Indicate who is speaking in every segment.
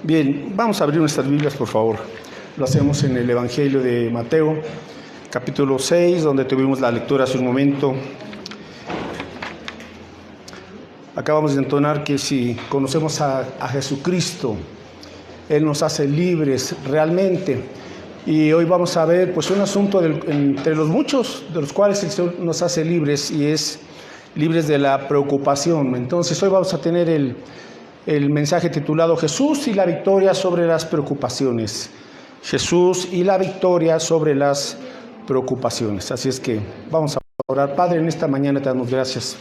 Speaker 1: Bien, vamos a abrir nuestras Biblias, por favor. Lo hacemos en el Evangelio de Mateo, capítulo 6, donde tuvimos la lectura hace un momento. Acabamos de entonar que si conocemos a Jesucristo, Él nos hace libres realmente. Y hoy vamos a ver pues un asunto entre los muchos de los cuales el Señor nos hace libres, y es libres de la preocupación. Entonces hoy vamos a tener el mensaje titulado Jesús y la victoria sobre las preocupaciones. Jesús y la victoria sobre las preocupaciones. Así es que vamos a orar. Padre, en esta mañana te damos gracias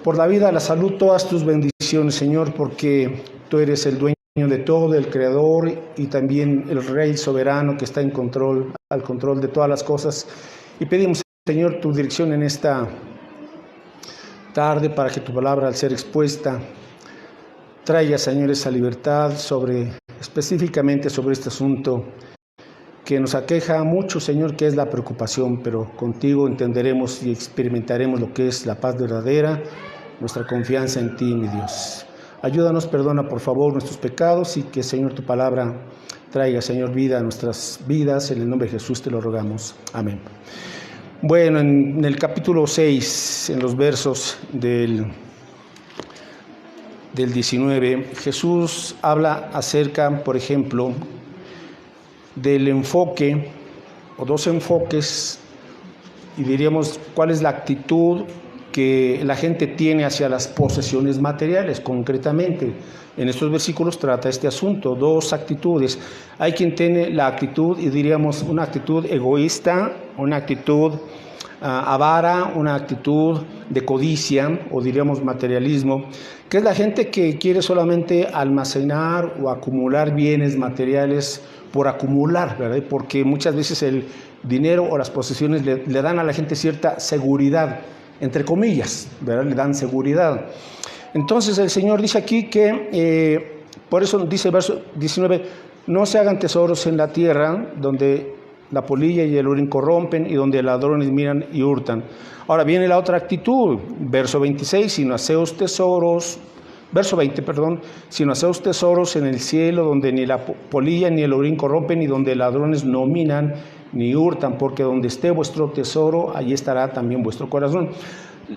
Speaker 1: por la vida, la salud, todas tus bendiciones, Señor, porque tú eres el dueño de todo, el creador y también el Rey soberano que está al control de todas las cosas. Y pedimos, Señor, tu dirección en esta tarde para que tu palabra, al ser expuesta, traiga, Señor, esa libertad específicamente sobre este asunto que nos aqueja mucho, Señor, que es la preocupación, pero contigo entenderemos y experimentaremos lo que es la paz verdadera, nuestra confianza en ti, mi Dios. Ayúdanos, perdona por favor nuestros pecados y que, Señor, tu palabra traiga, Señor, vida a nuestras vidas. En el nombre de Jesús te lo rogamos. Amén. Bueno, en el capítulo 6, en los versos del 19, Jesús habla acerca, por ejemplo, del enfoque o dos enfoques, y diríamos cuál es la actitud que la gente tiene hacia las posesiones materiales. Concretamente, en estos versículos trata este asunto, dos actitudes. Hay quien tiene la actitud, y diríamos una actitud egoísta, una actitud avara, una actitud de codicia, o diríamos materialismo, que es la gente que quiere solamente almacenar o acumular bienes materiales por acumular, ¿verdad? Porque muchas veces el dinero o las posesiones le dan a la gente cierta seguridad, entre comillas, ¿verdad? Le dan seguridad. Entonces el Señor dice aquí que, por eso dice el verso 19, no se hagan tesoros en la tierra, donde la polilla y el orín corrompen y donde ladrones miran y hurtan. Ahora viene la otra actitud, verso 26, sino haceos tesoros, verso 20, perdón, sino haceos tesoros en el cielo, donde ni la polilla ni el orín corrompen y donde ladrones no minan ni hurtan, porque donde esté vuestro tesoro, allí estará también vuestro corazón.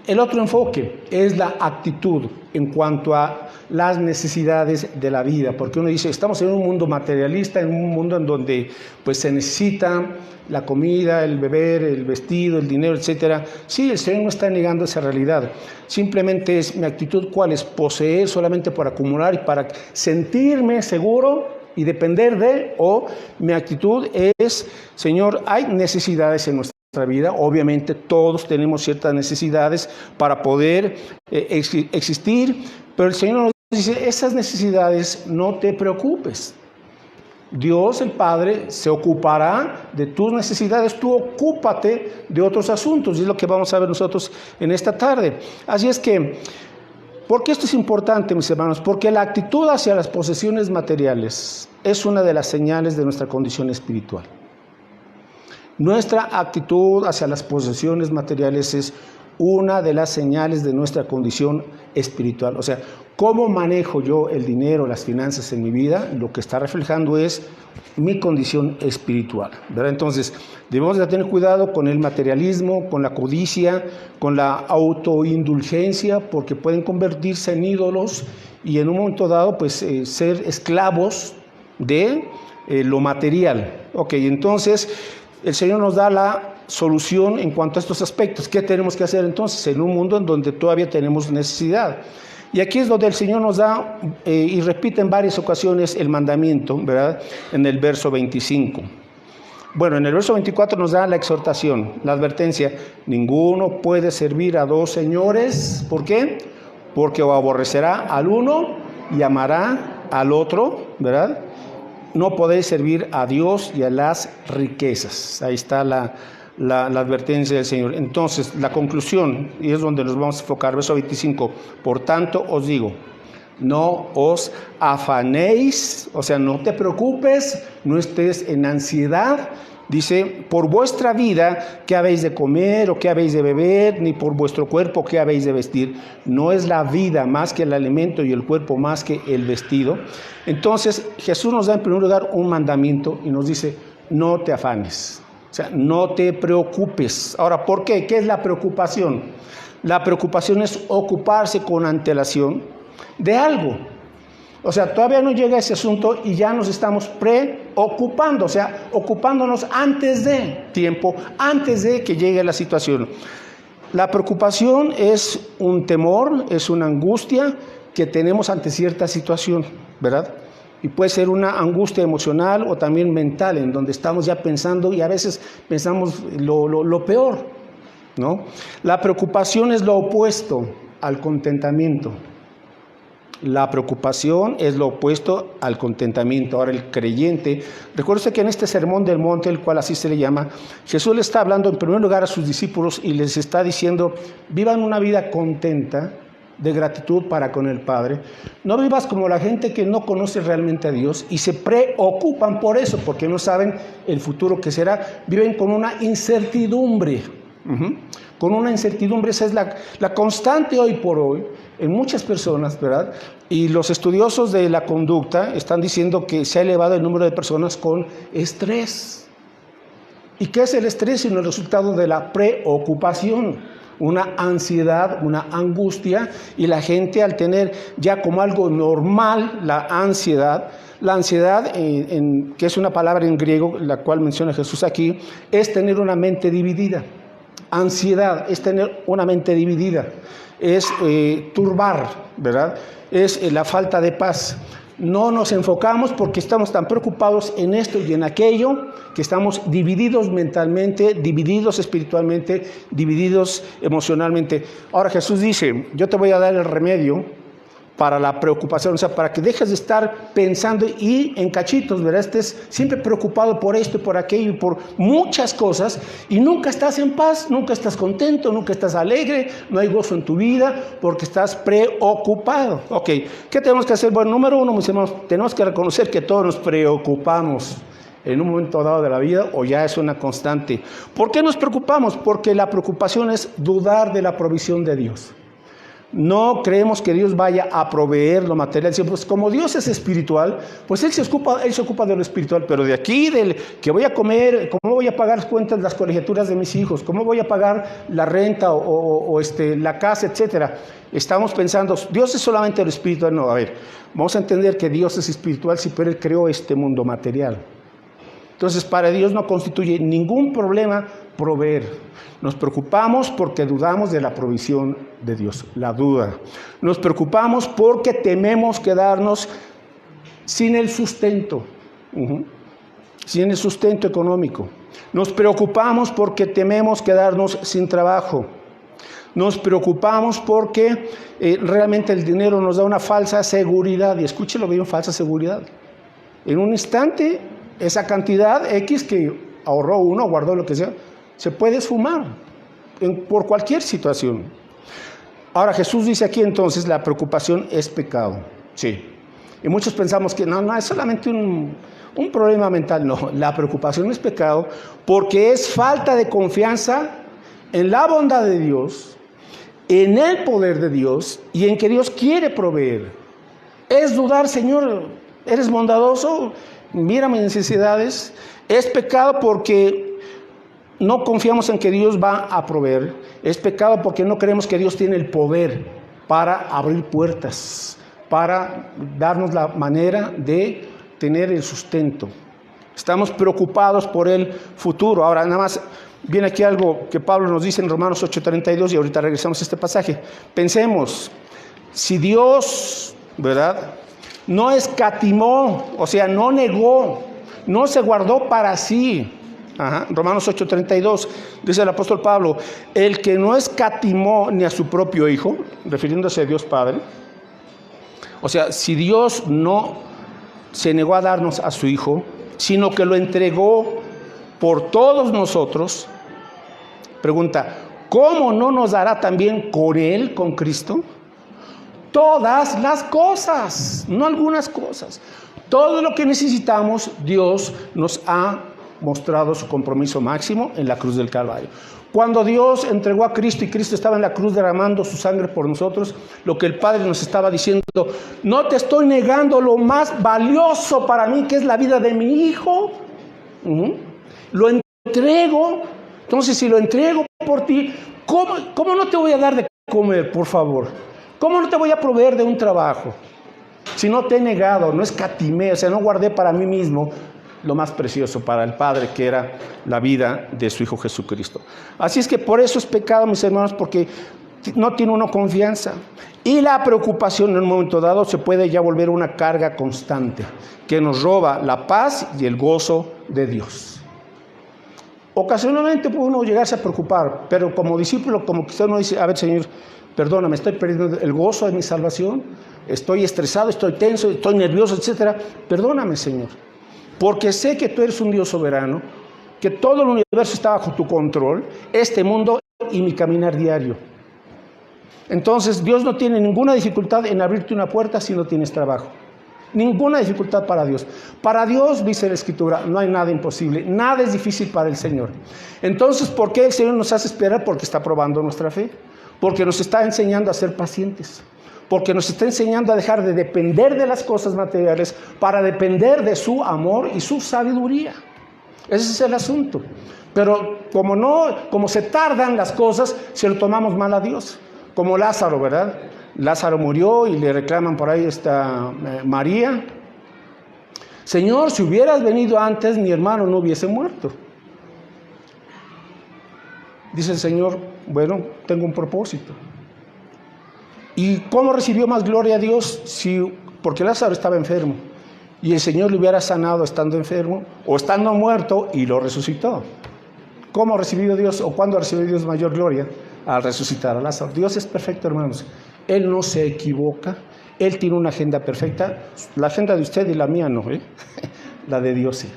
Speaker 1: El otro enfoque es la actitud en cuanto a las necesidades de la vida, porque uno dice, estamos en un mundo materialista, en un mundo en donde pues se necesita la comida, el beber, el vestido, el dinero, etcétera. Sí, el Señor no está negando esa realidad, simplemente es mi actitud, ¿cuál es? Poseer solamente por acumular y para sentirme seguro y depender de, o mi actitud es, Señor, hay necesidades en nuestra vida, obviamente todos tenemos ciertas necesidades para poder existir, pero el Señor nos dice, esas necesidades no te preocupes. Dios, el Padre, se ocupará de tus necesidades, tú ocúpate de otros asuntos, y es lo que vamos a ver nosotros en esta tarde. Así es que, ¿por qué esto es importante, mis hermanos? Porque la actitud hacia las posesiones materiales es una de las señales de nuestra condición espiritual. Nuestra actitud hacia las posesiones materiales es una de las señales de nuestra condición espiritual. O sea, cómo manejo yo el dinero, las finanzas en mi vida, lo que está reflejando es mi condición espiritual, ¿verdad? Entonces, debemos de tener cuidado con el materialismo, con la codicia, con la autoindulgencia, porque pueden convertirse en ídolos y en un momento dado, pues, ser esclavos de lo material. Ok, entonces, el Señor nos da la solución en cuanto a estos aspectos. ¿Qué tenemos que hacer entonces en un mundo en donde todavía tenemos necesidad? Y aquí es donde el Señor nos da y repite en varias ocasiones el mandamiento, ¿verdad? En el verso 25. Bueno, en el verso 24 nos da la exhortación, la advertencia. Ninguno puede servir a dos señores. ¿Por qué? Porque o aborrecerá al uno y amará al otro, ¿verdad? No podéis servir a Dios y a las riquezas. Ahí está la advertencia del Señor. Entonces, la conclusión, y es donde nos vamos a enfocar, verso 25. Por tanto, os digo, no os afanéis, o sea, no te preocupes, no estés en ansiedad Dice, por vuestra vida, ¿qué habéis de comer o qué habéis de beber? Ni por vuestro cuerpo, ¿qué habéis de vestir? No es la vida más que el alimento y el cuerpo más que el vestido. Entonces, Jesús nos da en primer lugar un mandamiento y nos dice, no te afanes. O sea, no te preocupes. Ahora, ¿por qué? ¿Qué es la preocupación? La preocupación es ocuparse con antelación de algo. O sea, todavía no llega ese asunto y ya nos estamos preocupando, o sea, ocupándonos antes de tiempo, antes de que llegue la situación. La preocupación es un temor, es una angustia que tenemos ante cierta situación, ¿verdad? Y puede ser una angustia emocional o también mental, en donde estamos ya pensando y a veces pensamos lo peor, ¿no? La preocupación es lo opuesto al contentamiento. La preocupación es lo opuesto al contentamiento. Ahora el creyente, recuerde que en este sermón del monte, el cual así se le llama, Jesús le está hablando en primer lugar a sus discípulos y les está diciendo, vivan una vida contenta, de gratitud para con el Padre. No vivas como la gente que no conoce realmente a Dios y se preocupan por eso, porque no saben el futuro que será. Viven con una incertidumbre. Con una incertidumbre, esa es la constante hoy por hoy en muchas personas, ¿verdad? Y los estudiosos de la conducta están diciendo que se ha elevado el número de personas con estrés. ¿Y qué es el estrés? Sino el resultado de la preocupación, una ansiedad, una angustia, y la gente al tener ya como algo normal la ansiedad, que es una palabra en griego, la cual menciona Jesús aquí, es tener una mente dividida. Ansiedad es tener una mente dividida, es turbar, ¿verdad? Es la falta de paz. No nos enfocamos porque estamos tan preocupados en esto y en aquello, que estamos divididos mentalmente, divididos espiritualmente, divididos emocionalmente. Ahora Jesús dice, yo te voy a dar el remedio para la preocupación, o sea, para que dejes de estar pensando y en cachitos, ¿verdad? Estés siempre preocupado por esto y por aquello y por muchas cosas y nunca estás en paz, nunca estás contento, nunca estás alegre, no hay gozo en tu vida porque estás preocupado. Ok, ¿qué tenemos que hacer? Bueno, número uno, mis hermanos, tenemos que reconocer que todos nos preocupamos en un momento dado de la vida o ya es una constante. ¿Por qué nos preocupamos? Porque la preocupación es dudar de la provisión de Dios. No creemos que Dios vaya a proveer lo material. Pues como Dios es espiritual, pues Él se ocupa de lo espiritual, pero de aquí, del que voy a comer, cómo voy a pagar las cuentas, las colegiaturas de mis hijos, cómo voy a pagar la renta o la casa, etcétera. Estamos pensando, Dios es solamente lo espiritual. No, a ver, vamos a entender que Dios es espiritual, sí, pero Él creó este mundo material. Entonces, para Dios no constituye ningún problema proveer. Nos preocupamos porque dudamos de la provisión de Dios, la duda. Nos preocupamos porque tememos quedarnos sin el sustento, sin el sustento económico. Nos preocupamos porque tememos quedarnos sin trabajo. Nos preocupamos porque realmente el dinero nos da una falsa seguridad. Y escúchelo bien, falsa seguridad. En un instante, esa cantidad X que ahorró uno, guardó lo que sea, se puede esfumar por cualquier situación. Ahora Jesús dice aquí entonces, la preocupación es pecado. Sí. Y muchos pensamos que no es solamente un problema mental. No, la preocupación es pecado porque es falta de confianza en la bondad de Dios, en el poder de Dios y en que Dios quiere proveer. Es dudar, Señor, ¿eres bondadoso? Mira mis necesidades. Es pecado porque no confiamos en que Dios va a proveer. Es pecado porque no creemos que Dios tiene el poder para abrir puertas, para darnos la manera de tener el sustento. Estamos preocupados por el futuro. Ahora, nada más viene aquí algo que Pablo nos dice en Romanos 8:32 y ahorita regresamos a este pasaje. Pensemos, si Dios, ¿verdad?, no escatimó, o sea, no negó, no se guardó para sí. Romanos 8:32, dice el apóstol Pablo, el que no escatimó ni a su propio Hijo, refiriéndose a Dios Padre. O sea, si Dios no se negó a darnos a su Hijo, sino que lo entregó por todos nosotros, pregunta, ¿cómo no nos dará también con Él, con Cristo? Todas las cosas, no algunas cosas. Todo lo que necesitamos, Dios nos ha mostrado su compromiso máximo en la cruz del Calvario. Cuando Dios entregó a Cristo y Cristo estaba en la cruz derramando su sangre por nosotros, lo que el Padre nos estaba diciendo: no te estoy negando lo más valioso para mí, que es la vida de mi hijo. Lo entrego. Entonces, si lo entrego por ti, ¿cómo no te voy a dar de comer, por favor? ¿Cómo no te voy a proveer de un trabajo? Si no te he negado, no escatimé, o sea, no guardé para mí mismo lo más precioso para el Padre, que era la vida de su Hijo Jesucristo. Así es que por eso es pecado, mis hermanos, porque no tiene uno confianza. Y la preocupación en un momento dado se puede ya volver una carga constante, que nos roba la paz y el gozo de Dios. Ocasionalmente puede uno llegarse a preocupar, pero como discípulo, como que uno dice: a ver, Señor, perdóname, estoy perdiendo el gozo de mi salvación, estoy estresado, estoy tenso, estoy nervioso, etcétera. Perdóname, Señor, porque sé que tú eres un Dios soberano, que todo el universo está bajo tu control, este mundo y mi caminar diario. Entonces, Dios no tiene ninguna dificultad en abrirte una puerta si no tienes trabajo. Ninguna dificultad para Dios. Para Dios, dice la Escritura, no hay nada imposible, nada es difícil para el Señor. Entonces, ¿por qué el Señor nos hace esperar? Porque está probando nuestra fe, porque nos está enseñando a ser pacientes, porque nos está enseñando a dejar de depender de las cosas materiales para depender de su amor y su sabiduría. Ese es el asunto. Pero como se tardan las cosas, se lo tomamos mal a Dios. Como Lázaro, ¿verdad? Lázaro murió y le reclaman por ahí María: Señor, si hubieras venido antes, mi hermano no hubiese muerto. Dice el Señor: bueno, tengo un propósito. ¿Y cómo recibió más gloria a Dios? Porque Lázaro estaba enfermo y el Señor le hubiera sanado estando enfermo o estando muerto y lo resucitó. ¿Cómo ha recibido Dios o cuándo ha recibido Dios mayor gloria? Al resucitar a Lázaro. Dios es perfecto, hermanos. Él no se equivoca. Él tiene una agenda perfecta. La agenda de usted y la mía no, la de Dios sí.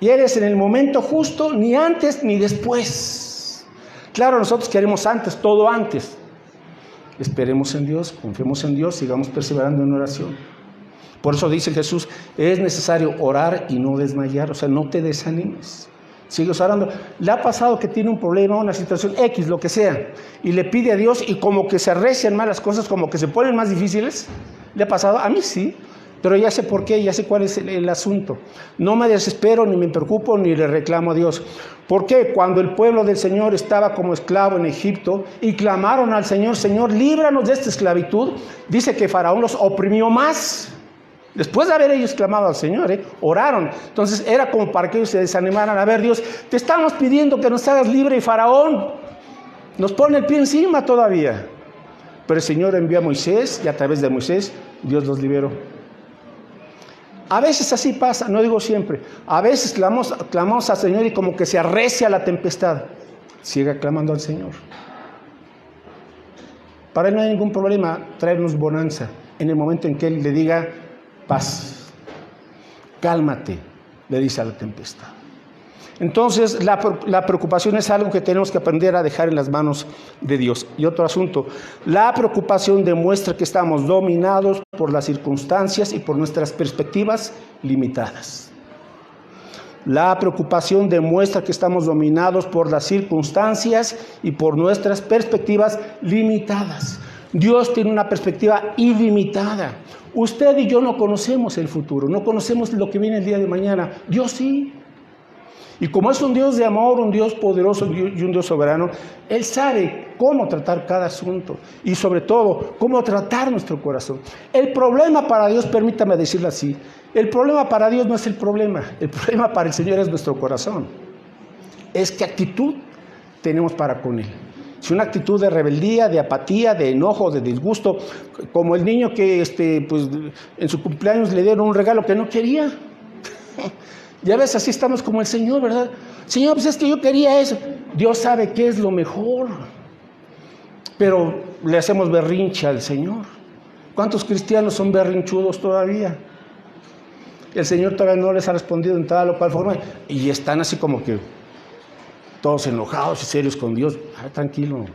Speaker 1: Y Él es en el momento justo, ni antes ni después. Claro, nosotros queremos antes, todo antes. Esperemos en Dios, confiemos en Dios, sigamos perseverando en oración. Por eso dice Jesús: es necesario orar y no desmayar. O sea, no te desanimes. Sigues orando. ¿Le ha pasado que tiene un problema, una situación X, lo que sea, y le pide a Dios y como que se arrecian más las cosas, como que se ponen más difíciles? ¿Le ha pasado? A mí sí, pero ya sé por qué, ya sé cuál es el asunto. No me desespero, ni me preocupo, ni le reclamo a Dios. ¿Por qué? Cuando el pueblo del Señor estaba como esclavo en Egipto y clamaron al Señor: Señor, líbranos de esta esclavitud, dice que Faraón los oprimió más. Después de haber ellos clamado al Señor, oraron. Entonces era como para que ellos se desanimaran. A ver, Dios, te estamos pidiendo que nos hagas libre y Faraón nos pone el pie encima todavía. Pero el Señor envió a Moisés y a través de Moisés Dios los liberó. A veces así pasa, no digo siempre. A veces clamamos al Señor y como que se arrecia la tempestad. Siga clamando al Señor. Para Él no hay ningún problema traernos bonanza en el momento en que Él le diga: paz, cálmate, le dice a la tempestad. Entonces, la preocupación es algo que tenemos que aprender a dejar en las manos de Dios. Y otro asunto: la preocupación demuestra que estamos dominados por las circunstancias y por nuestras perspectivas limitadas. La preocupación demuestra que estamos dominados por las circunstancias y por nuestras perspectivas limitadas. Dios tiene una perspectiva ilimitada. Usted y yo no conocemos el futuro, no conocemos lo que viene el día de mañana. Dios sí. Y como es un Dios de amor, un Dios poderoso y un Dios soberano, Él sabe cómo tratar cada asunto y sobre todo cómo tratar nuestro corazón. El problema para Dios, permítame decirlo así, el problema para Dios no es el problema para el Señor es nuestro corazón. Es qué actitud tenemos para con Él. Si una actitud de rebeldía, de apatía, de enojo, de disgusto, como el niño que pues, en su cumpleaños le dieron un regalo que no quería. Ya ves, así estamos como el Señor, ¿verdad? Señor, pues es que yo quería eso. Dios sabe qué es lo mejor. Pero le hacemos berrinche al Señor. ¿Cuántos cristianos son berrinchudos todavía? El Señor todavía no les ha respondido en tal o cual forma. Y están así como que todos enojados y serios con Dios. Tranquilo.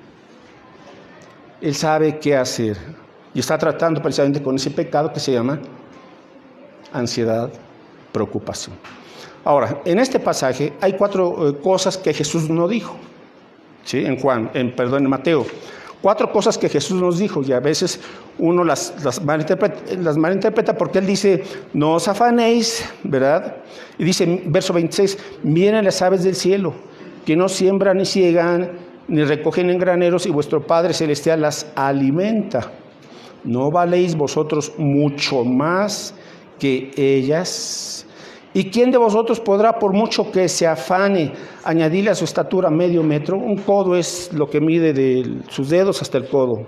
Speaker 1: Él sabe qué hacer. Y está tratando precisamente con ese pecado que se llama ansiedad, preocupación. Ahora, en este pasaje hay 4 cosas que Jesús no dijo, ¿sí? En Mateo. 4 cosas que Jesús nos dijo, y a veces uno las malinterpreta porque Él dice, no os afanéis, ¿verdad? Y dice, verso 26, miren las aves del cielo, que no siembran ni ciegan, ni recogen en graneros, y vuestro Padre Celestial las alimenta. ¿No valéis vosotros mucho más que ellas? ¿Y quién de vosotros podrá, por mucho que se afane, añadirle a su estatura medio metro? Un codo es lo que mide de sus dedos hasta el codo,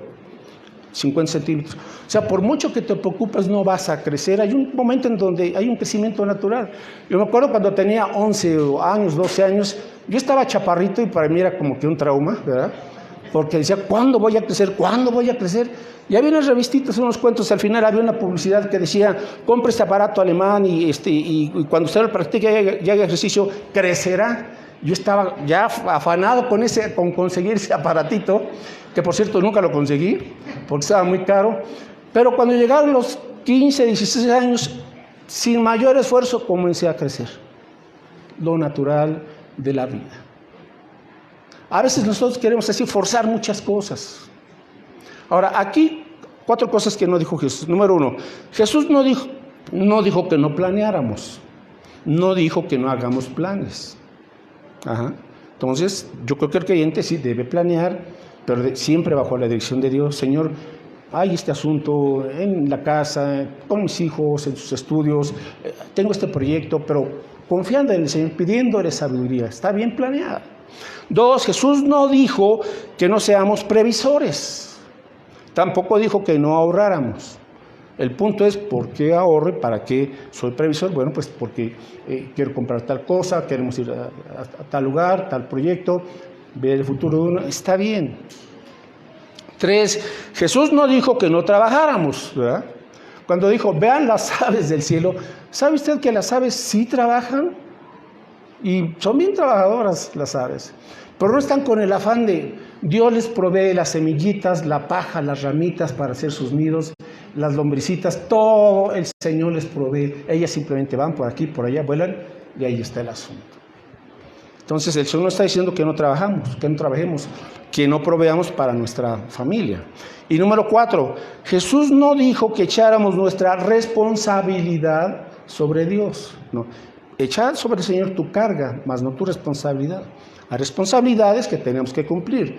Speaker 1: 50 centímetros. O sea, por mucho que te preocupes, no vas a crecer. Hay un momento en donde hay un crecimiento natural. Yo me acuerdo cuando tenía 11 años, 12 años, yo estaba chaparrito y para mí era como que un trauma, ¿verdad? Porque decía, ¿cuándo voy a crecer? ¿Cuándo voy a crecer? Y había unas revistitas, unos cuentos, al final había una publicidad que decía, compre este aparato alemán y cuando usted lo practique y haga ejercicio, crecerá. Yo estaba ya afanado con conseguir ese aparatito, que por cierto nunca lo conseguí, porque estaba muy caro. Pero cuando llegaron los 15, 16 años, sin mayor esfuerzo, comencé a crecer. Lo natural de la vida. A veces nosotros queremos así forzar muchas cosas. Ahora, aquí 4 cosas que no dijo Jesús. Número 1, Jesús no dijo que no planeáramos. No dijo que no hagamos planes. Entonces, yo creo que el creyente sí debe planear, pero siempre bajo la dirección de Dios. Señor, hay este asunto en la casa, con mis hijos, en sus estudios, tengo este proyecto, pero confiando en el Señor, pidiéndole sabiduría. Está bien planeada. 2, Jesús no dijo que no seamos previsores. Tampoco dijo que no ahorráramos. El punto es, ¿por qué ahorro? ¿Para qué soy previsor? Bueno, pues porque quiero comprar tal cosa, queremos ir a tal lugar, tal proyecto, ver el futuro de uno. Está bien. 3, Jesús no dijo que no trabajáramos, ¿verdad? Cuando dijo, vean las aves del cielo, ¿sabe usted que las aves sí trabajan? Y son bien trabajadoras las aves, pero no están con el afán de Dios les provee las semillitas, la paja, las ramitas para hacer sus nidos, las lombricitas, todo el Señor les provee. Ellas simplemente van por aquí, por allá, vuelan y ahí está el asunto. Entonces el Señor no está diciendo que no trabajemos, que no trabajemos, que no proveamos para nuestra familia. Y número 4, Jesús no dijo que echáramos nuestra responsabilidad sobre Dios, no. Echar sobre el Señor tu carga, más no tu responsabilidad. Hay responsabilidades que tenemos que cumplir.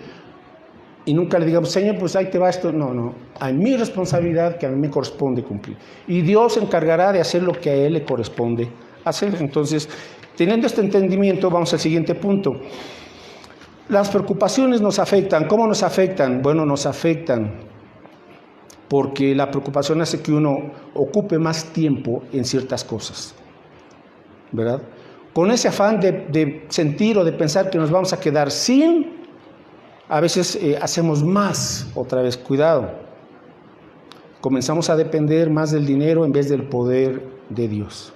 Speaker 1: Y nunca le digamos, Señor, pues ahí te va esto. No. Hay mi responsabilidad que a mí me corresponde cumplir. Y Dios se encargará de hacer lo que a Él le corresponde hacer. Entonces, teniendo este entendimiento, vamos al siguiente punto. Las preocupaciones nos afectan. ¿Cómo nos afectan? Bueno, nos afectan porque la preocupación hace que uno ocupe más tiempo en ciertas cosas, ¿verdad? Con ese afán de sentir o de pensar que nos vamos a quedar sin, a veces hacemos más, otra vez, cuidado. Comenzamos a depender más del dinero en vez del poder de Dios.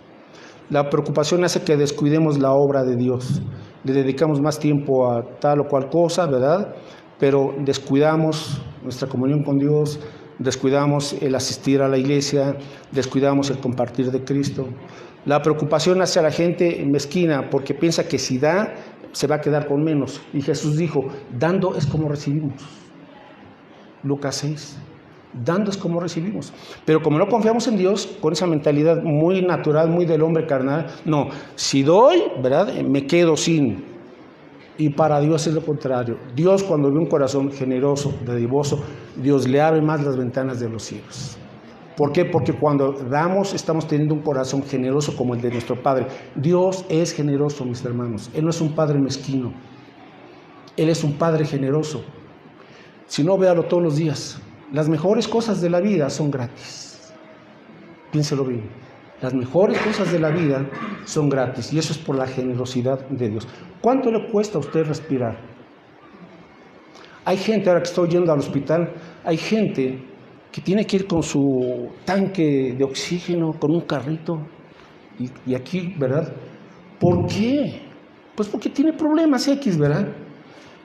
Speaker 1: La preocupación hace que descuidemos la obra de Dios. Le dedicamos más tiempo a tal o cual cosa, ¿verdad? Pero descuidamos nuestra comunión con Dios, descuidamos el asistir a la iglesia, descuidamos el compartir de Cristo. La preocupación hace a la gente mezquina porque piensa que si da, se va a quedar con menos. Y Jesús dijo, dando es como recibimos. Lucas 6, dando es como recibimos. Pero como no confiamos en Dios, con esa mentalidad muy natural, muy del hombre carnal, no, si doy, ¿verdad? Me quedo sin. Y para Dios es lo contrario. Dios, cuando ve un corazón generoso, dadivoso, Dios le abre más las ventanas de los cielos. ¿Por qué? Porque cuando damos, estamos teniendo un corazón generoso como el de nuestro Padre. Dios es generoso, mis hermanos. Él no es un Padre mezquino. Él es un Padre generoso. Si no, véalo todos los días. Las mejores cosas de la vida son gratis. Piénselo bien. Las mejores cosas de la vida son gratis. Y eso es por la generosidad de Dios. ¿Cuánto le cuesta a usted respirar? Hay gente, ahora que estoy yendo al hospital, hay gente que tiene que ir con su tanque de oxígeno, con un carrito, y aquí, ¿verdad? ¿Por qué? Pues porque tiene problemas X, ¿verdad?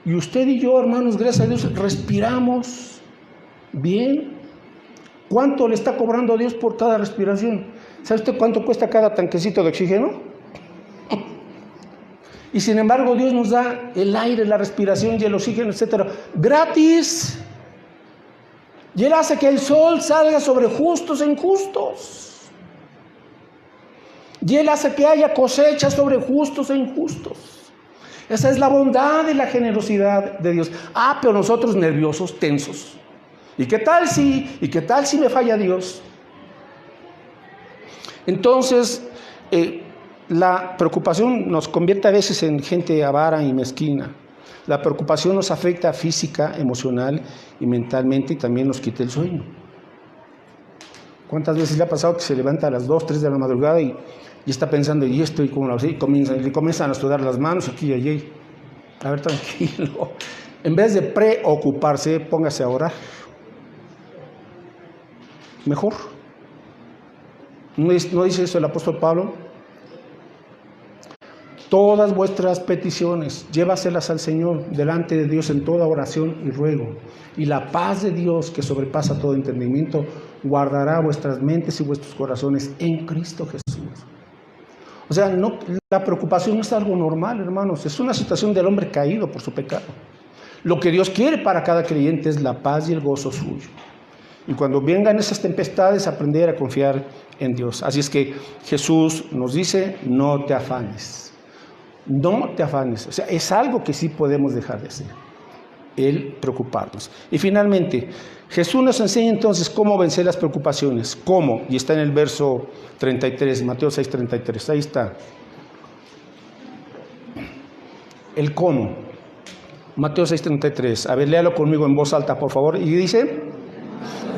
Speaker 1: Y usted y yo, hermanos, gracias a Dios, respiramos bien. ¿Cuánto le está cobrando a Dios por cada respiración? ¿Sabe usted cuánto cuesta cada tanquecito de oxígeno? Y sin embargo Dios nos da el aire, la respiración y el oxígeno, etcétera, gratis. Y Él hace que el sol salga sobre justos e injustos. Y Él hace que haya cosecha sobre justos e injustos. Esa es la bondad y la generosidad de Dios. Pero nosotros nerviosos, tensos. ¿Y qué tal si me falla Dios? Entonces, la preocupación nos convierte a veces en gente avara y mezquina. La preocupación nos afecta física, emocional y mentalmente, y también nos quita el sueño. ¿Cuántas veces le ha pasado que se levanta a las 2, 3 de la madrugada y está pensando, y esto, y cómo lo hace? Y le comienzan a sudar las manos aquí y allí. A ver, tranquilo. En vez de preocuparse, póngase a orar. Mejor. ¿No dice eso el apóstol Pablo? Todas vuestras peticiones, llévaselas al Señor delante de Dios en toda oración y ruego. Y la paz de Dios, que sobrepasa todo entendimiento, guardará vuestras mentes y vuestros corazones en Cristo Jesús. O sea, la preocupación no es algo normal, hermanos. Es una situación del hombre caído por su pecado. Lo que Dios quiere para cada creyente es la paz y el gozo suyo. Y cuando vengan esas tempestades, aprender a confiar en Dios. Así es que Jesús nos dice, no te afanes. No te afanes. O sea, es algo que sí podemos dejar de hacer. El preocuparnos. Y finalmente, Jesús nos enseña entonces cómo vencer las preocupaciones. ¿Cómo? Y está en el verso 33, Mateo 6:33. Ahí está. El cómo. Mateo 6:33. A ver, léalo conmigo en voz alta, por favor. Y dice,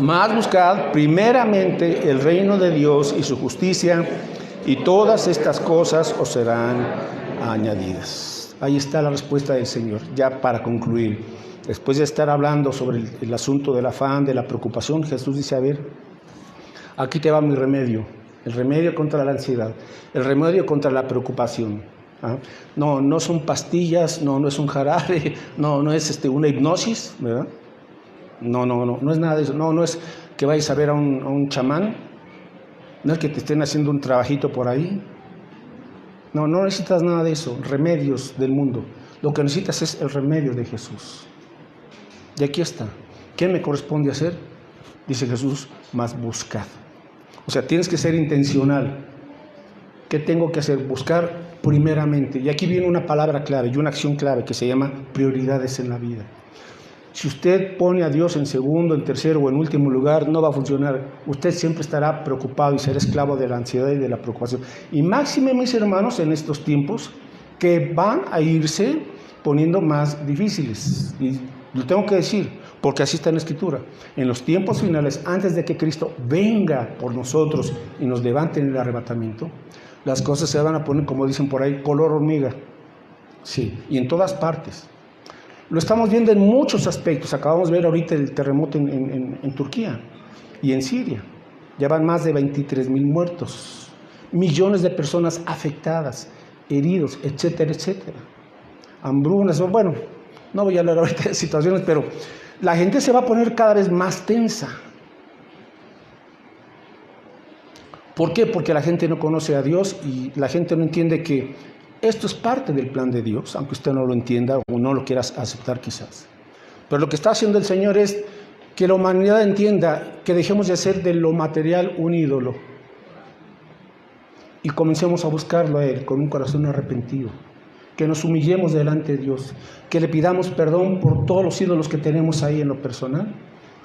Speaker 1: mas buscad primeramente el reino de Dios y su justicia, y todas estas cosas os serán añadidas. Ahí está la respuesta del Señor. Ya para concluir, después de estar hablando sobre el asunto del afán, de la preocupación, Jesús dice, a ver, aquí te va mi remedio, el remedio contra la ansiedad, el remedio contra la preocupación. No son pastillas, no es un jarabe, no es una hipnosis, ¿verdad? No es nada de eso, no es que vayas a ver a un chamán, no es que te estén haciendo un trabajito por ahí. No necesitas nada de eso, remedios del mundo. Lo que necesitas es el remedio de Jesús. Y aquí está. ¿Qué me corresponde hacer? Dice Jesús, mas buscad. O sea, tienes que ser intencional. ¿Qué tengo que hacer? Buscar primeramente. Y aquí viene una palabra clave y una acción clave que se llama prioridades en la vida. Si usted pone a Dios en segundo, en tercero o en último lugar, no va a funcionar. Usted siempre estará preocupado y será esclavo de la ansiedad y de la preocupación. Y máxime, mis hermanos, en estos tiempos que van a irse poniendo más difíciles. Y lo tengo que decir, porque así está en la Escritura. En los tiempos finales, antes de que Cristo venga por nosotros y nos levante en el arrebatamiento, las cosas se van a poner, como dicen por ahí, color hormiga. Sí, y en todas partes. Lo estamos viendo en muchos aspectos. Acabamos de ver ahorita el terremoto en Turquía y en Siria. Ya van más de 23,000 muertos, millones de personas afectadas, heridos, etcétera, etcétera. Hambrunas, bueno, no voy a hablar ahorita de situaciones, pero la gente se va a poner cada vez más tensa. ¿Por qué? Porque la gente no conoce a Dios y la gente no entiende que esto es parte del plan de Dios, aunque usted no lo entienda o no lo quiera aceptar quizás. Pero lo que está haciendo el Señor es que la humanidad entienda que dejemos de hacer de lo material un ídolo y comencemos a buscarlo a Él con un corazón arrepentido. Que nos humillemos delante de Dios, que le pidamos perdón por todos los ídolos que tenemos ahí en lo personal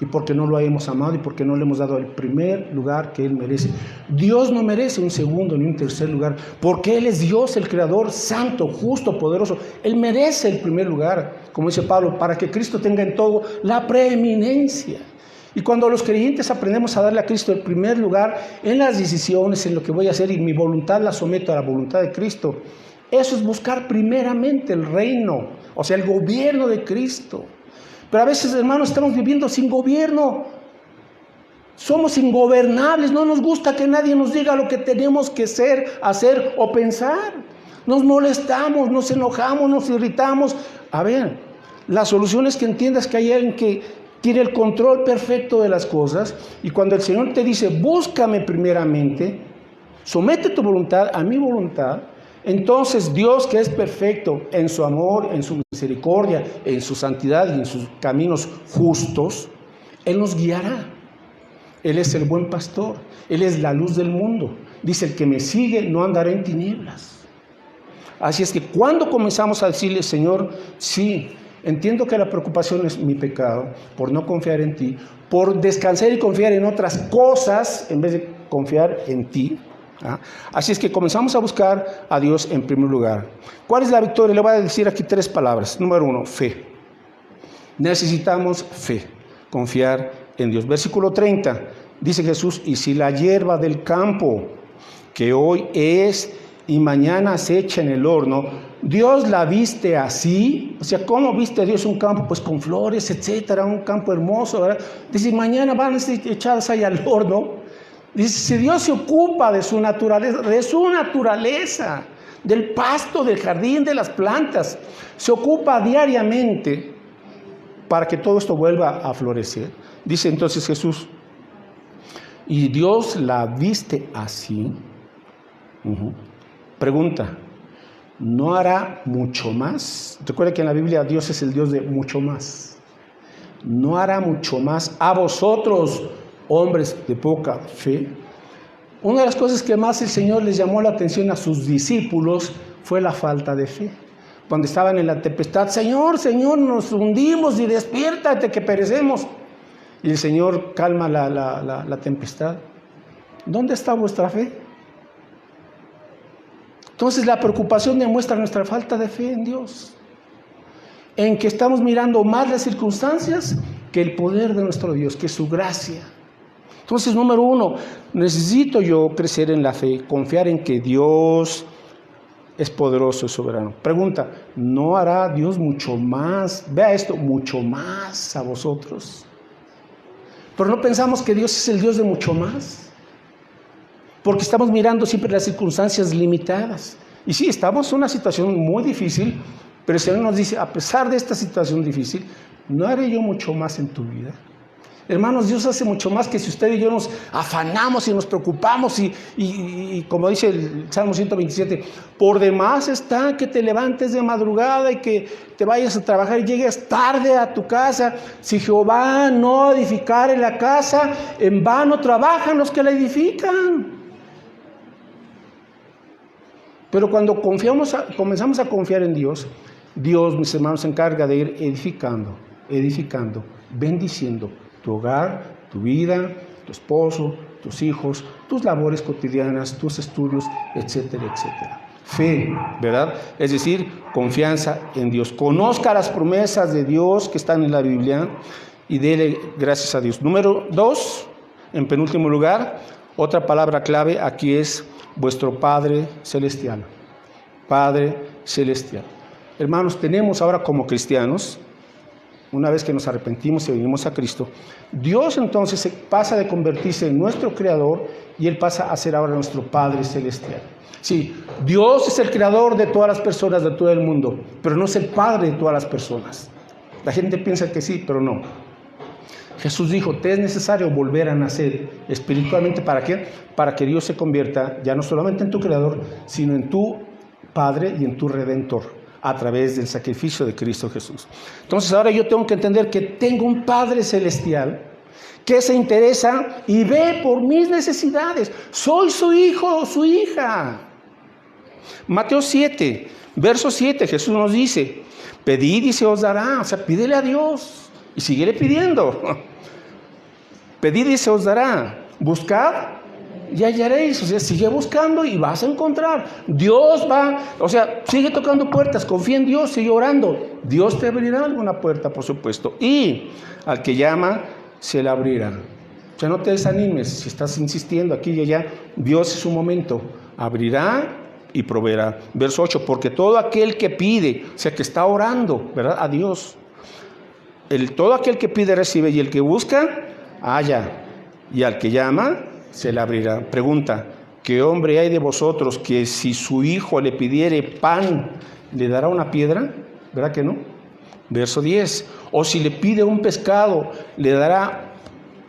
Speaker 1: y porque no lo hemos amado y porque no le hemos dado el primer lugar que Él merece. Dios no merece un segundo ni un tercer lugar, porque Él es Dios, el Creador, santo, justo, poderoso. Él merece el primer lugar, como dice Pablo, para que Cristo tenga en todo la preeminencia. Y cuando los creyentes aprendemos a darle a Cristo el primer lugar en las decisiones, en lo que voy a hacer, y mi voluntad la someto a la voluntad de Cristo, eso es buscar primeramente el reino, o sea, el gobierno de Cristo. Pero a veces, hermanos, estamos viviendo sin gobierno. Somos ingobernables. No nos gusta que nadie nos diga lo que tenemos que ser, hacer o pensar. Nos molestamos, nos enojamos, nos irritamos. A ver, la solución es que entiendas que hay alguien que tiene el control perfecto de las cosas. Y cuando el Señor te dice, búscame primeramente, somete tu voluntad a mi voluntad, Entonces Dios, que es perfecto en su amor, en su misericordia, en su santidad y en sus caminos justos, Él nos guiará. Él es el buen pastor, Él es la luz del mundo. Dice, el que me sigue no andará en tinieblas. Así es que cuando comenzamos a decirle, Señor, sí, entiendo que la preocupación es mi pecado, por no confiar en ti, por descansar y confiar en otras cosas en vez de confiar en ti. Así es que comenzamos a buscar a Dios en primer lugar. ¿Cuál es la victoria? Le voy a decir aquí 3 palabras. Número 1, fe. Necesitamos fe, confiar en Dios. Versículo 30, dice Jesús, y si la hierba del campo, que hoy es y mañana se echa en el horno, Dios la viste así. O sea, ¿cómo viste Dios un campo? Pues con flores, etcétera, un campo hermoso, ¿verdad? Dice, mañana van a ser echadas ahí al horno. Dice, si Dios se ocupa de su naturaleza, del pasto, del jardín, de las plantas, se ocupa diariamente para que todo esto vuelva a florecer. Dice entonces Jesús, y Dios la viste así. Pregunta, ¿no hará mucho más? Recuerda que en la Biblia Dios es el Dios de mucho más. ¿No hará mucho más a vosotros, hombres de poca fe? Una de las cosas que más el Señor les llamó la atención a sus discípulos fue la falta de fe. Cuando estaban en la tempestad, Señor, nos hundimos y despiértate que perecemos. Y el Señor calma la tempestad. ¿Dónde está vuestra fe? Entonces la preocupación demuestra nuestra falta de fe en Dios, en que estamos mirando más las circunstancias que el poder de nuestro Dios, que es su gracia. Entonces, número 1, necesito yo crecer en la fe, confiar en que Dios es poderoso y soberano. Pregunta, ¿no hará Dios mucho más? Vea esto, mucho más a vosotros. Pero no pensamos que Dios es el Dios de mucho más. Porque estamos mirando siempre las circunstancias limitadas. Y sí, estamos en una situación muy difícil, pero el Señor nos dice, a pesar de esta situación difícil, ¿no haré yo mucho más en tu vida? Hermanos, Dios hace mucho más que si usted y yo nos afanamos y nos preocupamos y como dice el Salmo 127, por demás está que te levantes de madrugada y que te vayas a trabajar y llegues tarde a tu casa. Si Jehová no edificare la casa, en vano trabajan los que la edifican. Pero cuando comenzamos a confiar en Dios, Dios, mis hermanos, se encarga de ir edificando, bendiciendo tu hogar, tu vida, tu esposo, tus hijos, tus labores cotidianas, tus estudios, etcétera, etcétera. Fe, ¿verdad? Es decir, confianza en Dios. Conozca las promesas de Dios que están en la Biblia y dele gracias a Dios. Número 2, en penúltimo lugar, otra palabra clave aquí es vuestro Padre Celestial. Padre Celestial. Hermanos, tenemos ahora como cristianos, una vez que nos arrepentimos y venimos a Cristo, Dios entonces pasa de convertirse en nuestro Creador y Él pasa a ser ahora nuestro Padre Celestial. Sí, Dios es el Creador de todas las personas de todo el mundo, pero no es el Padre de todas las personas. La gente piensa que sí, pero no. Jesús dijo, te es necesario volver a nacer espiritualmente. ¿Para qué? Para que Dios se convierta ya no solamente en tu Creador, sino en tu Padre y en tu Redentor, a través del sacrificio de Cristo Jesús. Entonces ahora yo tengo que entender que tengo un Padre Celestial que se interesa y ve por mis necesidades. Soy su hijo o su hija. Mateo 7, verso 7, Jesús nos dice, pedid y se os dará. O sea, pídele a Dios y síguele pidiendo. Pedid y se os dará. Buscad y hallaréis. O sea, sigue buscando y vas a encontrar. Dios va, o sea, sigue tocando puertas, confía en Dios, sigue orando. Dios te abrirá alguna puerta, por supuesto. Y al que llama, se le abrirá. O sea, no te desanimes si estás insistiendo aquí y allá. Dios es su momento. Abrirá y proveerá. Verso 8, porque todo aquel que pide, o sea, que está orando, ¿verdad? A Dios. Todo aquel que pide recibe, y el que busca, halla. Y al que llama, se le abrirá. Pregunta, ¿qué hombre hay de vosotros que si su hijo le pidiere pan, le dará una piedra? ¿Verdad que no? Verso 10, o si le pide un pescado, le dará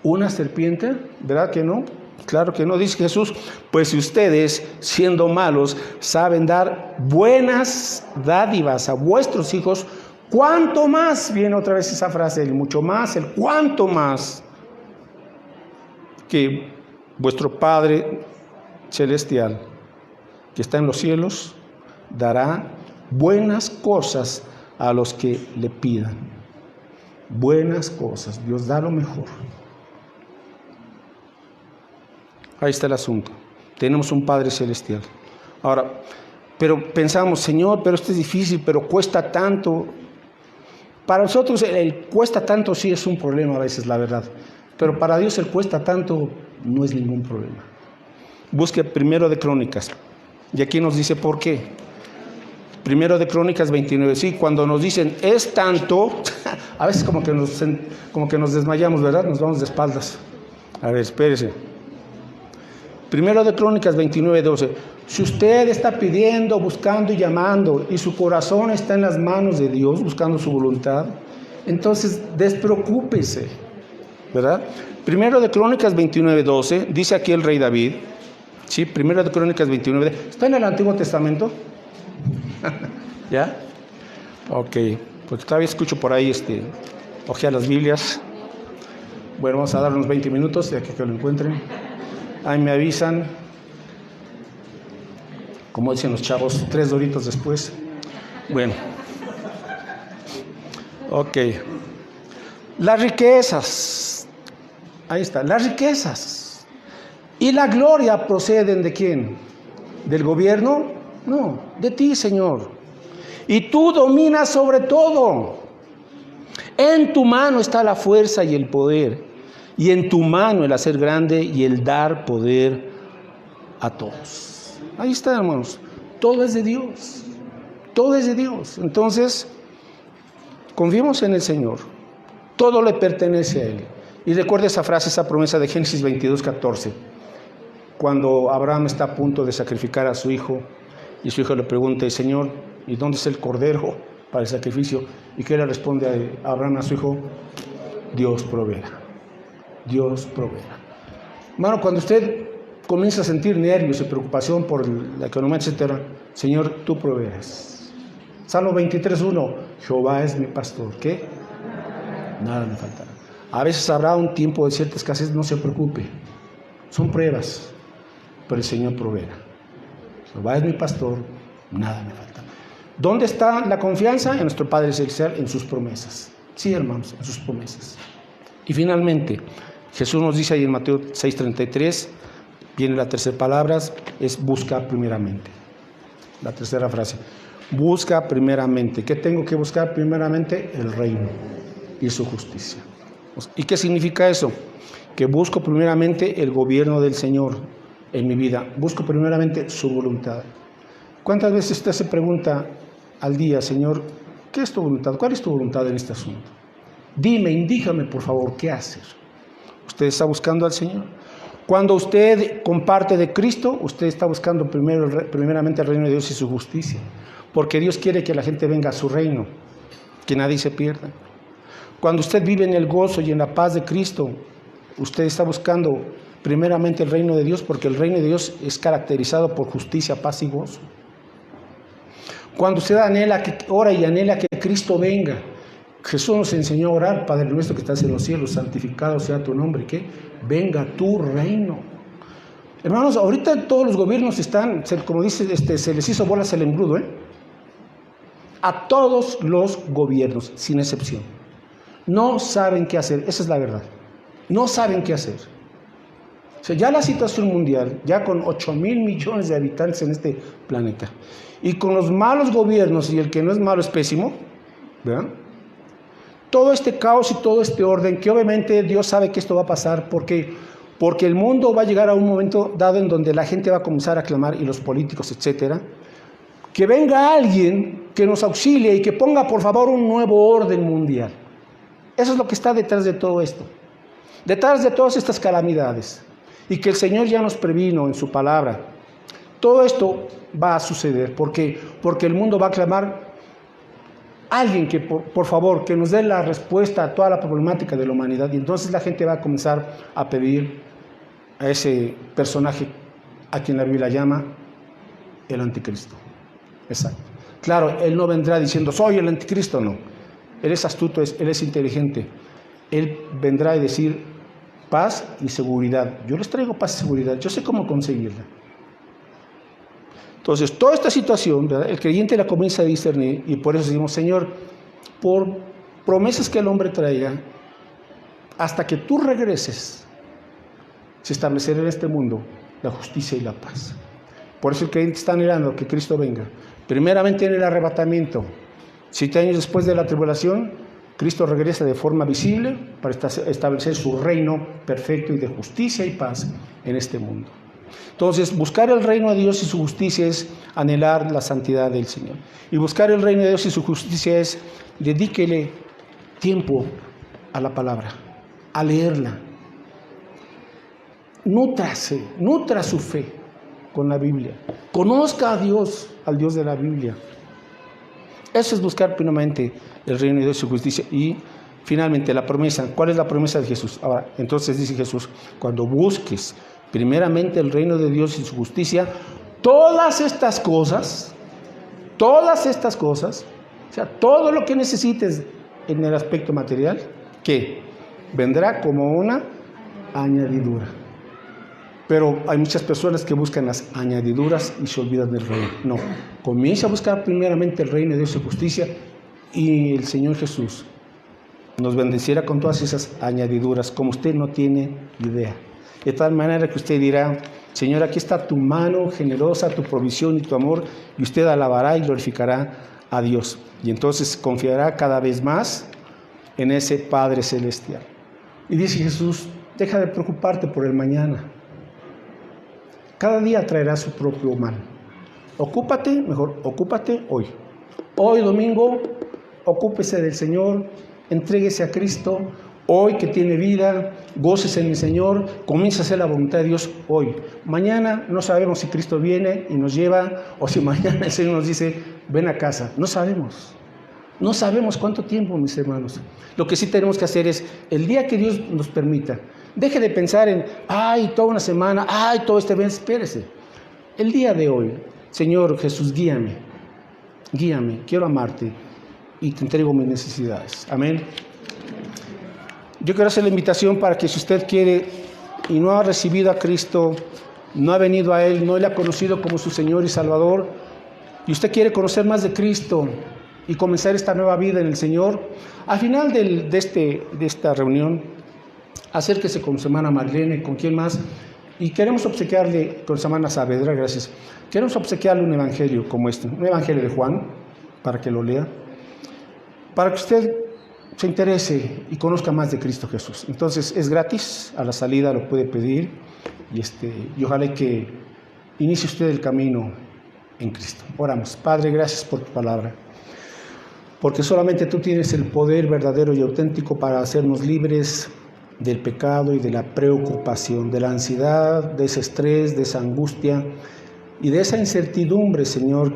Speaker 1: una serpiente, ¿verdad que no? Claro que no, dice Jesús, pues si ustedes, siendo malos, saben dar buenas dádivas a vuestros hijos, ¿cuánto más? Viene otra vez esa frase, el mucho más, el cuánto más, que vuestro Padre Celestial, que está en los cielos, dará buenas cosas a los que le pidan. Buenas cosas, Dios da lo mejor. Ahí está el asunto. Tenemos un Padre Celestial. Ahora, pero pensamos, Señor, pero esto es difícil, pero cuesta tanto. Para nosotros el cuesta tanto sí es un problema a veces, la verdad. Pero para Dios el cuesta tanto no es ningún problema. Busque Primero de Crónicas. Y aquí nos dice por qué. Primero de Crónicas 29. Sí, cuando nos dicen es tanto, a veces como que nos desmayamos, ¿verdad? Nos vamos de espaldas. A ver, espérese. Primero de Crónicas 29:12. Si usted está pidiendo, buscando y llamando, y su corazón está en las manos de Dios, buscando su voluntad, entonces despreocúpese, ¿verdad? Primero de Crónicas 29:12, dice aquí el rey David, ¿sí? Primero de Crónicas 29, ¿está en el Antiguo Testamento? ¿Ya? Ok, pues todavía escucho por ahí, ojea las Biblias. Bueno, vamos a dar unos 20 minutos de aquí que lo encuentren. Ahí me avisan, como dicen los chavos, 3 doritos después. Bueno, ok. Las riquezas, ahí está, las riquezas y la gloria proceden ¿de quién? ¿Del gobierno? No, de ti, Señor. Y tú dominas sobre todo. En tu mano está la fuerza y el poder. Y en tu mano el hacer grande y el dar poder a todos. Ahí está, hermanos. Todo es de Dios. Todo es de Dios. Entonces, confiemos en el Señor. Todo le pertenece a Él. Y recuerda esa frase, esa promesa de Génesis 22:14. Cuando Abraham está a punto de sacrificar a su hijo, y su hijo le pregunta, Señor, ¿y dónde está el cordero para el sacrificio? ¿Y qué le responde a Abraham a su hijo? Dios proveerá. Dios proveerá. Hermano, cuando usted comienza a sentir nervios y preocupación por la economía, etcétera, Señor, tú proveerás. Salmo 23:1, Jehová es mi pastor. ¿Qué? Nada me faltará. A veces habrá un tiempo de cierta escasez, no se preocupe. Son pruebas, pero el Señor proveerá. Jehová es mi pastor, nada me falta. ¿Dónde está la confianza? En nuestro Padre Celestial, en sus promesas. Sí, hermanos, en sus promesas. Y finalmente, Jesús nos dice ahí en Mateo 6:33, viene la tercera palabra, es busca primeramente. La tercera frase, busca primeramente. ¿Qué tengo que buscar primeramente? El reino y su justicia. ¿Y qué significa eso? Que busco primeramente el gobierno del Señor en mi vida. Busco primeramente su voluntad. ¿Cuántas veces usted se pregunta al día, Señor, qué es tu voluntad? ¿Cuál es tu voluntad en este asunto? Dime, indícame por favor, ¿qué hacer? ¿Usted está buscando al Señor? Cuando usted comparte de Cristo, usted está buscando primeramente el reino de Dios y su justicia. Porque Dios quiere que la gente venga a su reino, que nadie se pierda. Cuando usted vive en el gozo y en la paz de Cristo, usted está buscando primeramente el reino de Dios, porque el reino de Dios es caracterizado por justicia, paz y gozo. Cuando usted ora y anhela que Cristo venga, Jesús nos enseñó a orar, Padre nuestro que estás en los cielos, santificado sea tu nombre, que venga tu reino. Hermanos, ahorita todos los gobiernos están, como dice, se les hizo bolas el engrudo, a todos los gobiernos, sin excepción. No saben qué hacer, esa es la verdad. No saben qué hacer. O sea, ya la situación mundial, ya con 8,000 millones de habitantes en este planeta, y con los malos gobiernos, y el que no es malo es pésimo, ¿verdad? Todo este caos y todo este orden, que obviamente Dios sabe que esto va a pasar, porque el mundo va a llegar a un momento dado en donde la gente va a comenzar a clamar, y los políticos, etcétera, que venga alguien que nos auxilie y que ponga por favor un nuevo orden mundial. Eso es lo que está detrás de todo esto, detrás de todas estas calamidades, y que el Señor ya nos previno en su palabra. Todo esto va a suceder porque el mundo va a clamar alguien que por favor que nos dé la respuesta a toda la problemática de la humanidad, y entonces la gente va a comenzar a pedir a ese personaje a quien la Biblia llama el anticristo. Exacto. Claro, él no vendrá diciendo, soy el anticristo, no. Él es astuto, él es inteligente. Él vendrá a decir paz y seguridad. Yo les traigo paz y seguridad, yo sé cómo conseguirla. Entonces, toda esta situación, ¿verdad? El creyente la comienza a discernir y por eso decimos, Señor, por promesas que el hombre traiga, hasta que tú regreses, se establecerá en este mundo la justicia y la paz. Por eso el creyente está anhelando que Cristo venga. Primeramente en el arrebatamiento. 7 años después de la tribulación, Cristo regresa de forma visible para establecer su reino perfecto y de justicia y paz en este mundo. Entonces, buscar el reino de Dios y su justicia es anhelar la santidad del Señor. Y buscar el reino de Dios y su justicia es dedíquele tiempo a la palabra, a leerla. Nutra su fe con la Biblia. Conozca a Dios, al Dios de la Biblia. Eso es buscar primeramente el reino de Dios y su justicia. Y finalmente la promesa. ¿Cuál es la promesa de Jesús? Ahora, entonces dice Jesús, cuando busques primeramente el reino de Dios y su justicia, todas estas cosas, o sea, todo lo que necesites en el aspecto material, ¿qué? Vendrá como una añadidura. Pero hay muchas personas que buscan las añadiduras y se olvidan del reino. No, comienza a buscar primeramente el reino de Dios y su justicia y el Señor Jesús nos bendeciera con todas esas añadiduras, como usted no tiene idea. De tal manera que usted dirá, Señor, aquí está tu mano generosa, tu provisión y tu amor, y usted alabará y glorificará a Dios. Y entonces confiará cada vez más en ese Padre Celestial. Y dice Jesús, deja de preocuparte por el mañana. Cada día traerá su propio mal. Ocúpate hoy. Hoy domingo, ocúpese del Señor, entréguese a Cristo. Hoy que tiene vida, gócese en el Señor, comienza a hacer la voluntad de Dios hoy. Mañana no sabemos si Cristo viene y nos lleva, o si mañana el Señor nos dice, ven a casa. No sabemos. No sabemos cuánto tiempo, mis hermanos. Lo que sí tenemos que hacer es, el día que Dios nos permita, deje de pensar en, toda una semana, todo este mes, espérese. El día de hoy, Señor Jesús, guíame, quiero amarte y te entrego mis necesidades. Amén. Yo quiero hacer la invitación para que si usted quiere y no ha recibido a Cristo, no ha venido a Él, no le ha conocido como su Señor y Salvador, y usted quiere conocer más de Cristo y comenzar esta nueva vida en el Señor, al final de esta reunión, acérquese con su hermana Marlene, con quien más, y queremos obsequiarle, con su hermana Saavedra, gracias, queremos obsequiarle un evangelio como este, un evangelio de Juan, para que lo lea, para que usted se interese y conozca más de Cristo Jesús. Entonces es gratis, a la salida lo puede pedir y ojalá que inicie usted el camino en Cristo. Oramos. Padre, gracias por tu palabra, porque solamente tú tienes el poder verdadero y auténtico para hacernos libres del pecado y de la preocupación, de la ansiedad, de ese estrés, de esa angustia y de esa incertidumbre, Señor,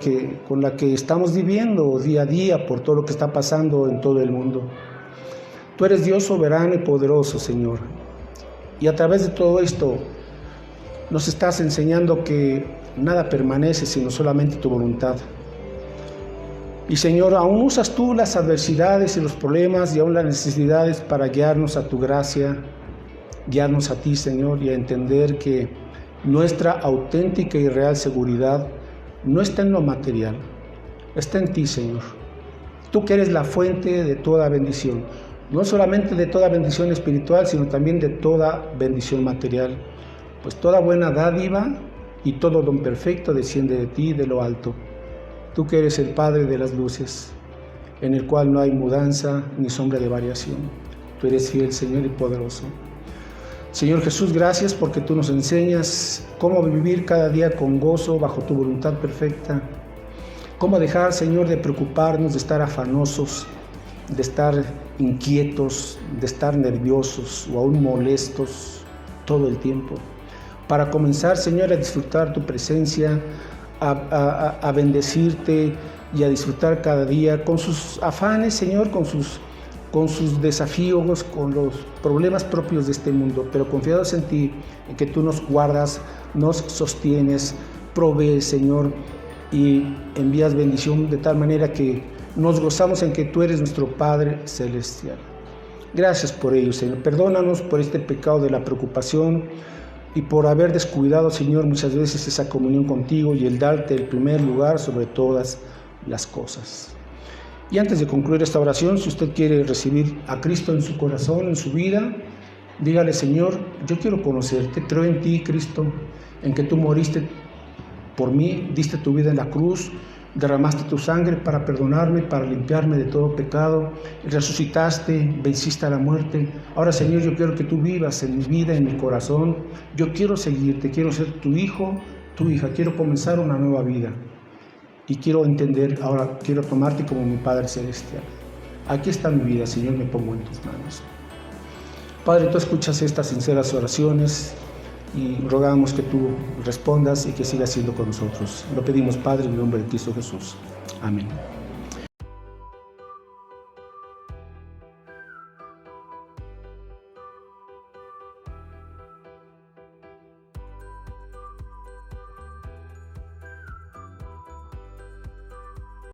Speaker 1: con la que estamos viviendo día a día por todo lo que está pasando en todo el mundo. Tú eres Dios soberano y poderoso, Señor. Y a través de todo esto nos estás enseñando que nada permanece sino solamente tu voluntad. Y Señor, aún usas tú las adversidades y los problemas y aún las necesidades para guiarnos a tu gracia, guiarnos a ti, Señor, y a entender que nuestra auténtica y real seguridad no está en lo material, está en ti, Señor. Tú que eres la fuente de toda bendición, no solamente de toda bendición espiritual, sino también de toda bendición material, pues toda buena dádiva y todo don perfecto desciende de ti, de lo alto. Tú que eres el Padre de las luces, en el cual no hay mudanza ni sombra de variación. Tú eres fiel, Señor, y poderoso. Señor Jesús, gracias porque tú nos enseñas cómo vivir cada día con gozo bajo tu voluntad perfecta. Cómo dejar, Señor, de preocuparnos, de estar afanosos, de estar inquietos, de estar nerviosos o aún molestos todo el tiempo. Para comenzar, Señor, a disfrutar tu presencia, a bendecirte y a disfrutar cada día con sus afanes, Señor, con con sus desafíos, con los problemas propios de este mundo, pero confiados en ti, en que tú nos guardas, nos sostienes, provees, Señor, y envías bendición de tal manera que nos gozamos en que tú eres nuestro Padre Celestial. Gracias por ello, Señor. Perdónanos por este pecado de la preocupación y por haber descuidado, Señor, muchas veces esa comunión contigo y el darte el primer lugar sobre todas las cosas. Y antes de concluir esta oración, si usted quiere recibir a Cristo en su corazón, en su vida, dígale: Señor, yo quiero conocerte, creo en ti, Cristo, en que tú moriste por mí, diste tu vida en la cruz, derramaste tu sangre para perdonarme, para limpiarme de todo pecado, resucitaste, venciste a la muerte. Ahora, Señor, yo quiero que tú vivas en mi vida, en mi corazón. Yo quiero seguirte, quiero ser tu hijo, tu hija, quiero comenzar una nueva vida. Y quiero entender, ahora quiero tomarte como mi Padre Celestial. Aquí está mi vida, Señor, me pongo en tus manos. Padre, tú escuchas estas sinceras oraciones y rogamos que tú respondas y que sigas siendo con nosotros. Lo pedimos, Padre, en el nombre de Cristo Jesús. Amén.